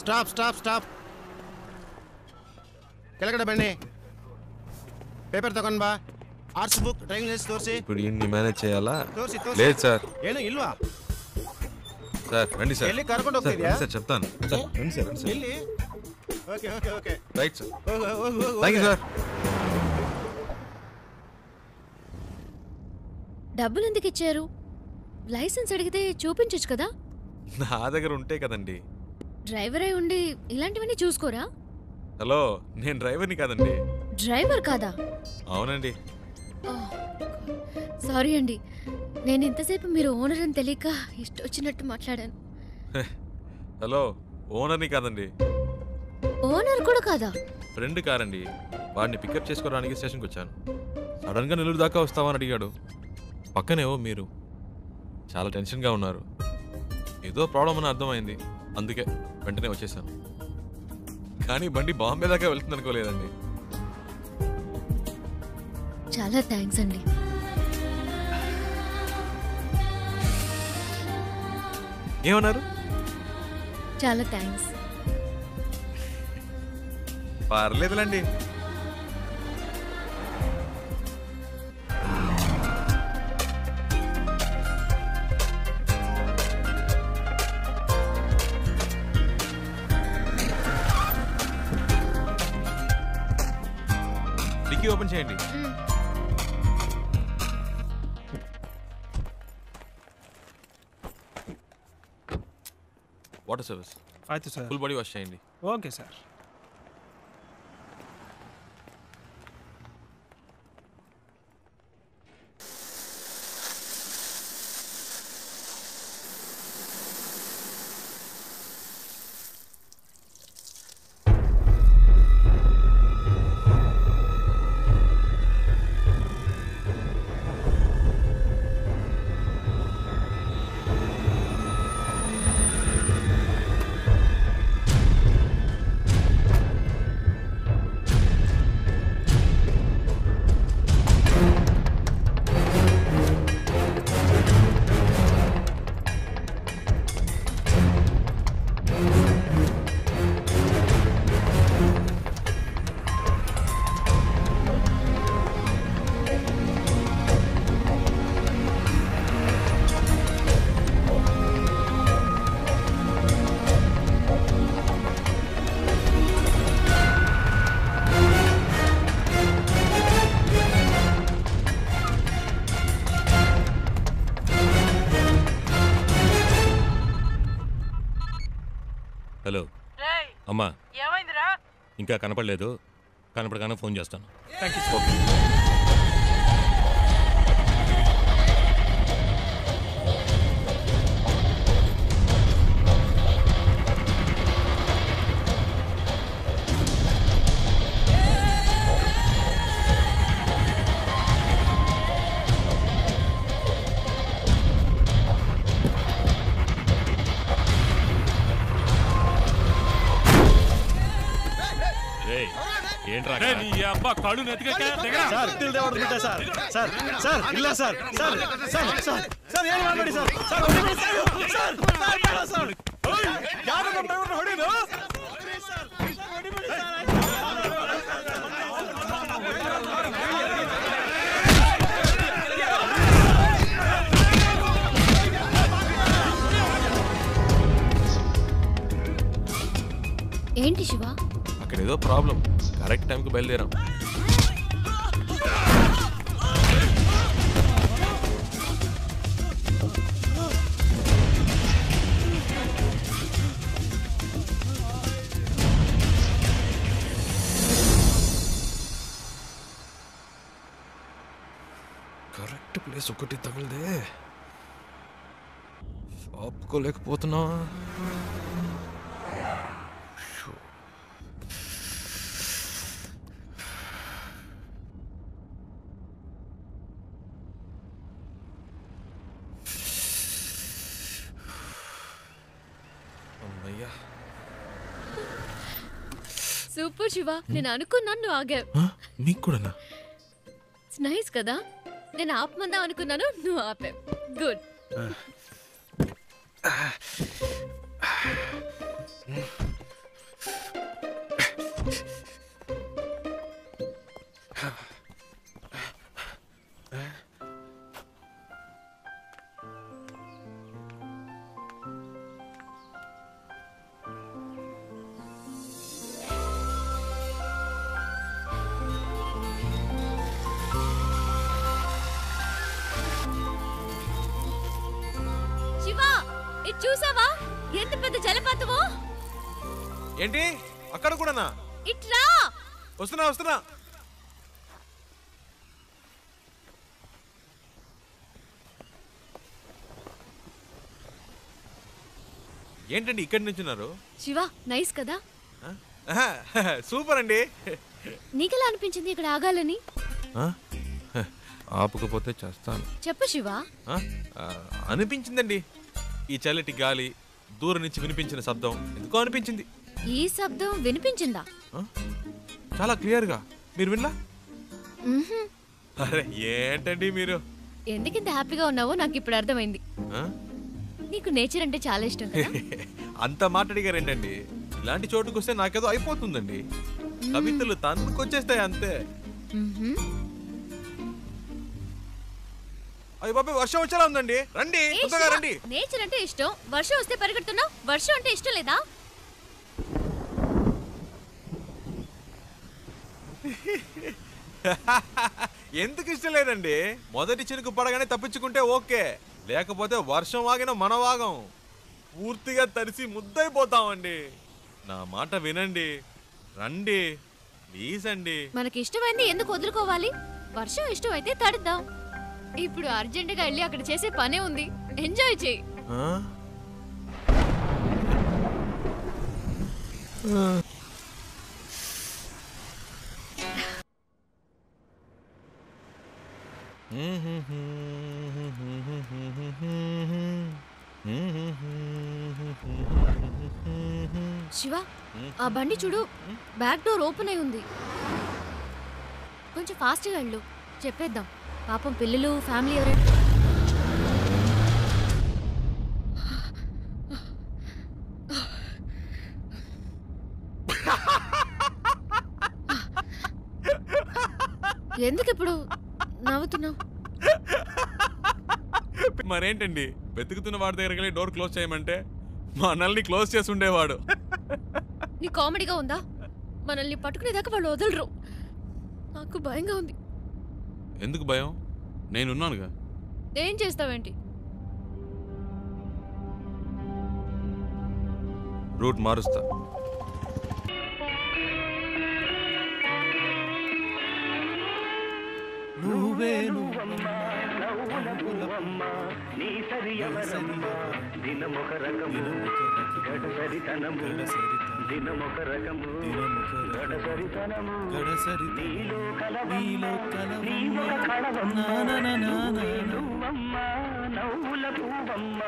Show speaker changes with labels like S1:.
S1: Stop stop stop ಕೆಳಗಡೆ ಬನ್ನಿ paper ತಗೊಂಡ್ ಬಾ ಆರ್ಟ್ಸ್ ಬುಕ್ ಡ್ರೈವಿಂಗ್ ಲೈಸೆನ್ಸ್ ತೋರಿಸಿ
S2: ఇప్పుడు ఇన్ని మేనేజ్ చేయాలా
S1: ತೋರಿಸಿ
S2: లేదు సార్
S1: ಏನು ಇಲ್ವಾ
S2: సార్ రండి సార్
S1: ಎಲ್ಲಿ ಕರ್ಕೊಂಡು ಹೋಗ್ತಿದ್ಯಾ
S2: సార్ చెప్తాను సార్ రండి సార్
S1: ಎಲ್ಲಿ okay okay okay
S2: right sir
S1: ಹೋಗು
S2: థాంక్యూ సార్
S3: డబ్బులు ఎందుకు ఇచ్చారు లైసెన్స్ అడిగితే చూపించొచ్చు కదా
S2: నా దగ్గర ఉంటే కదండి
S3: డ్రైవర్ అయి ఉండి ఇలాంటివన్నీ చూసుకోరా
S2: హలో నేను డ్రైవర్ని కాదండి
S3: డ్రైవర్ కాదా
S2: అవునండి
S3: సారీ అండి నేను ఇంతసేపు మీరు ఓనర్ అని తెలియక ఇష్టం వచ్చినట్టు మాట్లాడాను
S2: హలో ఓనర్ని కాదండి
S3: ఓనర్ కూడా కాదా
S2: ఫ్రెండ్ కారండి వాడిని పికప్ చేసుకోవడానికి స్టేషన్కి వచ్చాను సడన్గా నెల్లూరు దాకా వస్తావని అడిగాడు పక్కనేవో మీరు చాలా టెన్షన్గా ఉన్నారు ఏదో ప్రాబ్లం అని అర్థమైంది అందుకే వెంటనే వచ్చేసాను కానీ బండి బాంబే దాకా వెళ్తుంది అనుకోలేదండి
S3: చాలా థ్యాంక్స్ అండి
S2: ఏమన్నారు
S3: చాలా థ్యాంక్స్
S2: పర్లేదులండి డిక్కీ ఓపెన్ చేయండి వాటర్ సర్వీస్
S4: అయితే సార్
S2: ఫుల్ బాడీ వాష్ చేయండి
S4: ఓకే సార్
S5: హలో అమ్మా ఇంకా కనపడలేదు కనపడగానే ఫోన్ చేస్తాను ఏంట్రా
S6: అబ్బా కళ్ళు నెత్తికెక్క
S4: సార్ తిల్ దేవడు బిడ్డ సార్ సార్ సార్ ಇಲ್ಲ sir sir sir sir sir ಏನು ಮಾಡಬೇಡಿ సార్ సార్ ಹೊಡಿಬೇಡಿ సార్ సార్ సార్ ಯಾರು ನಮ್ಮ ಡ್ರೈವರ್ ಹೊಡಿದು సార్ ಹೊಡಿಬೇಡಿ సార్
S3: ఏంటి శివ
S2: అక్కడ ఏదో ప్రాబ్లం కరెక్ట్ టైంకి బయలుదేరాం కరెక్ట్ ప్లేస్ ఒకటి తగిలిదే ఆపుకోలేకపోతున్నా
S3: సూపర్ శివ నేను అనుకున్నాను నువ్వు ఆగావు
S2: మీకు కూడానా
S3: నైస్ కదా నేను ఆపమందాం అనుకున్నాను నువ్వు ఆపావు గుడ్ ఇది చూసావా ఎంత పెద్ద జలపాతమో?
S2: ఏంటి అక్కడ కూడానా?
S3: ఇట్రా.
S2: వస్తున్నా. ఏంటండి ఇక్కడి నుంచున్నారు?
S3: శివ నైస్ కదా?
S2: సూపర్ అండి.
S3: నీకెలా అనిపించింది ఇక్కడ ఆగాలని?
S2: ఆపుకపోతే చేస్తాను.
S3: చెప్పు శివ.
S2: అనిపించిందండి. ఈ చల్లటి గాలి, దూరం నుంచి వినిపించిన శబ్దం ఎందుకో అనిపించింది.
S3: ఈ శబ్దం వినిపించిందా?
S2: చాలా క్లియర్గా. మీరు వినలా?
S3: మ్మ్హ్మ్.
S2: అరే ఏంటండి మీరు?
S3: ఎందుకింత హ్యాపీగా ఉన్నావో నాకు ఇప్పుడు అర్థమైంది. నీకు నేచర్ అంటే చాలా ఇష్టం కదా?
S2: అంత మాట్లాడిగారు ఏంటండి? ఇలాంటి చోటుకు వస్తే నాకేదో అయిపోతుందండి. కవితలు తన్నుకొచ్చేస్తాయి అంతే.
S3: మ్మ్హ్మ్.
S2: అయ్య బాబాయ్ వర్షం వచ్చేలా ఉందండి. రండి
S3: ఏ
S2: తొందరగా
S3: శివ,
S2: రండి.
S3: నేచర్ అంటే ఇష్టం, వర్షం వస్తే పరిగెడుతున్నావు. వర్షం అంటే ఇష్టం లేదా?
S2: ఎందుకు ఇష్టం లేదండి? మొదటి చినుకు పడగానే తప్పించుకుంటే ఓకే, లేకపోతే వర్షం వాగిన మన వాగం పూర్తిగా తడిసి ముద్దైపోతామండి. నా మాట వినండి, రండి ప్లీజ్ అండి.
S3: మనకి ఇష్టమైంది ఎందుకు వదులుకోవాలి? వర్షం ఇష్టం అయితే తడుద్దాం. ఇప్పుడు అర్జెంటుగా వెళ్ళి అక్కడ చేసే పనే ఉంది. ఎంజాయ్ చేయి. శివ ఆ బండి చూడు, బ్యాక్ డోర్ ఓపెన్ అయి ఉంది. కొంచెం ఫాస్ట్గా వెళ్ళు, చెప్పేద్దాం. పాపం పిల్లలు ఫ్యామిలీ ఎవరైనా. ఎందుకు ఇప్పుడు నవ్వుతున్నావు?
S2: మరేంటండి, వెతుకుతున్న వాడి దగ్గరికి వెళ్ళి డోర్ క్లోజ్ చేయమంటే మనల్ని క్లోజ్ చేసి ఉండేవాడు.
S3: నీ కామెడీగా ఉందా? మనల్ని పట్టుకునేదాకా వాళ్ళు వదలరు. నాకు భయంగా ఉంది.
S2: ఎందుకు భయం? నేనున్నానుగా.
S3: ఏం చేస్తావేంటి?
S2: రూట్ మారుస్తా.
S7: నవ్వుల పువ్వమ్మ